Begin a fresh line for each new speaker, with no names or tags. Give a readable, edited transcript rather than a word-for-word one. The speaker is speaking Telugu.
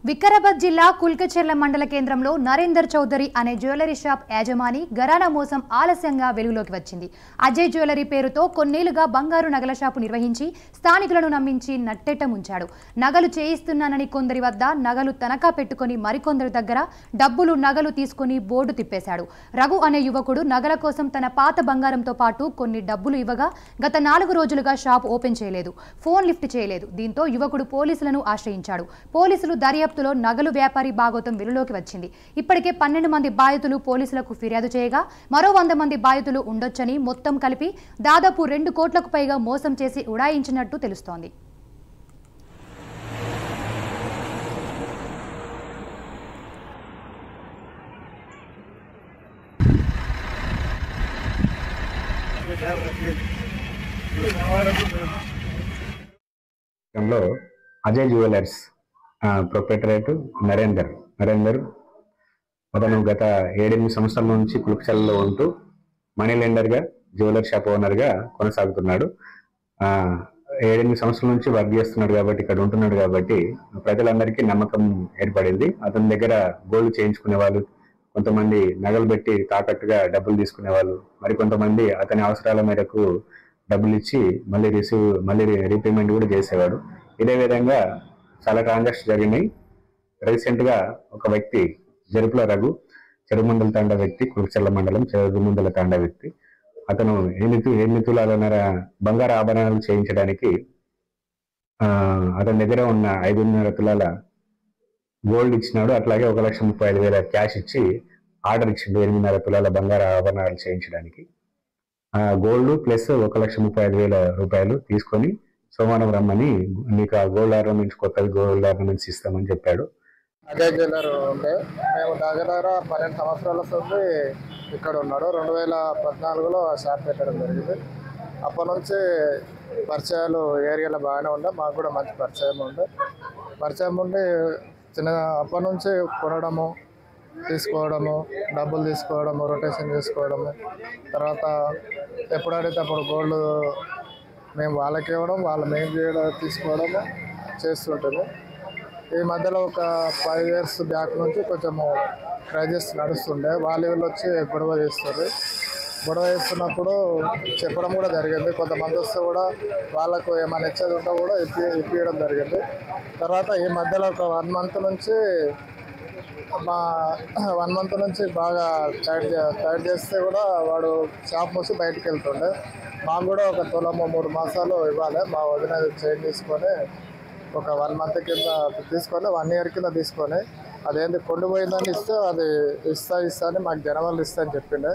వికారాబాద్ జిల్లా కుల్కచెర్ల మండల కేంద్రంలో నరేందర్ చౌదరి అనే జ్యువెలరీ షాప్ యాజమాని ఘరానా మోసం ఆలస్యంగా వెలుగులోకి వచ్చింది. అజయ్ జ్యువెలరీ పేరుతో కొన్నేళ్లుగా బంగారు నగల షాపు నిర్వహించి స్థానికులను నమ్మించి నట్టెట ముంచాడు. నగలు చేయిస్తున్నానని కొందరి వద్ద నగలు తనఖా పెట్టుకుని మరికొందరి దగ్గర డబ్బులు నగలు తీసుకుని బోర్డు తిప్పేశాడు. రఘు అనే యువకుడు నగల కోసం తన పాత బంగారంతో పాటు కొన్ని డబ్బులు ఇవ్వగా గత 4 రోజులుగా షాప్ ఓపెన్ చేయలేదు, ఫోన్ లిఫ్ట్ చేయలేదు. దీంతో యువకుడు పోలీసులను ఆశ్రయించాడు. పోలీసులు దర్యాప్తులో నగలు వ్యాపారి భాగోతం వెలుగులోకి వచ్చింది. ఇప్పటికే 12 మంది బాధితులు పోలీసులకు ఫిర్యాదు చేయగా మరో 100 మంది బాధితులు ఉండొచ్చని, మొత్తం కలిపి దాదాపు 2 కోట్లకు పైగా మోసం చేసి ఉడాయించినట్టు తెలుస్తోంది.
అజయ్ జ్యువెలర్స్ ప్రొప్రైటరేట్ నరేందర్ అతను గత 7-8 సంవత్సరాల నుంచి కుల్కచెర్లలో ఉంటూ మనీ లెండర్గా జ్యువెలర్ షాప్ ఓనర్గా కొనసాగుతున్నాడు. 7-8 సంవత్సరాల నుంచి వర్క్ చేస్తున్నాడు కాబట్టి, ఇక్కడ ఉంటున్నాడు కాబట్టి ప్రజలందరికీ నమ్మకం ఏర్పడింది. అతని దగ్గర గోల్డ్ చేయించుకునే వాళ్ళు, కొంతమంది నగలు పెట్టి తాకట్టుగా డబ్బులు తీసుకునే వాళ్ళు, మరికొంతమంది అతని అవసరాల మేరకు డబ్బులు ఇచ్చి మళ్ళీ రీపేమెంట్ కూడా చేసేవాడు. ఇదే విధంగా చాలా ట్రాన్సాక్షన్ జరిగినాయి. రీసెంట్గా ఒక వ్యక్తి జరుపుల రఘు, చెరుముందల తాండా వ్యక్తి, కుల్కచెర్ల మండలం చెరుముందల తాండా వ్యక్తి, అతను 8 తులాలన్నర బంగారు ఆభరణాలు చేయించడానికి అతని దగ్గర ఉన్న 5.5 తులాల గోల్డ్ ఇచ్చినాడు. అట్లాగే 1,35,000 క్యాష్ ఇచ్చి ఆర్డర్ ఇచ్చిండు 8.5 తులాల బంగారు ఆభరణాలు చేయించడానికి. గోల్డ్ ప్లస్ 1,35,000 రూపాయలు తీసుకొని సోమవారం రమ్మని, నీకు ఆ గోల్డ్ ఆర్నమెంట్స్, కొత్త గోల్డ్ ఆర్నమెంట్స్ ఇస్తామని చెప్పాడు.
అజయ్ జ్యువెలర్ ఉండే మేము దగ్గర 12 సంవత్సరాల నుండి ఇక్కడ ఉన్నాడు. 2014లో షాప్ పెట్టడం జరిగింది. అప్పటి నుంచి పరిచయాలు ఏరియాలో బాగానే ఉండే, మాకు కూడా మంచి పరిచయం ఉండి అప్పటి నుంచి కొనడము, తీసుకోవడము, డబ్బులు తీసుకోవడము, రొటేషన్ చేసుకోవడము, తర్వాత ఎప్పుడైతే అప్పుడు గోల్డ్ మేము వాళ్ళకి ఇవ్వడం, మేము తీసుకోవడము చేస్తుంటుంది. ఈ మధ్యలో ఒక 5 years బ్యాక్ నుంచి కొంచెము క్రైసిస్ నడుస్తుండే. వాళ్ళు వచ్చి గొడవ చేస్తున్నప్పుడు చెప్పడం కూడా జరిగింది. కొంతమంది వస్తే కూడా వాళ్ళకు ఏమైనా ఇచ్చేది ఉంటే కూడా ఇప్పించడం జరిగింది. తర్వాత ఈ మధ్యలో ఒక 1 month నుంచి బాగా టైట్ చేస్తే కూడా వాడు షాప్ మూసి బయటకు వెళ్తుండే. మాకు కూడా ఒక తులము 3 మాసాలు ఇవ్వాలి. మా వదిన చేంజ్ తీసుకొని ఒక 1 month కింద తీసుకొని 1 year కింద తీసుకొని అదేంటి కొండిపోయిందని ఇస్తే అది ఇస్తా అని మాకు జనవరిలో ఇస్తా అని చెప్పిండే.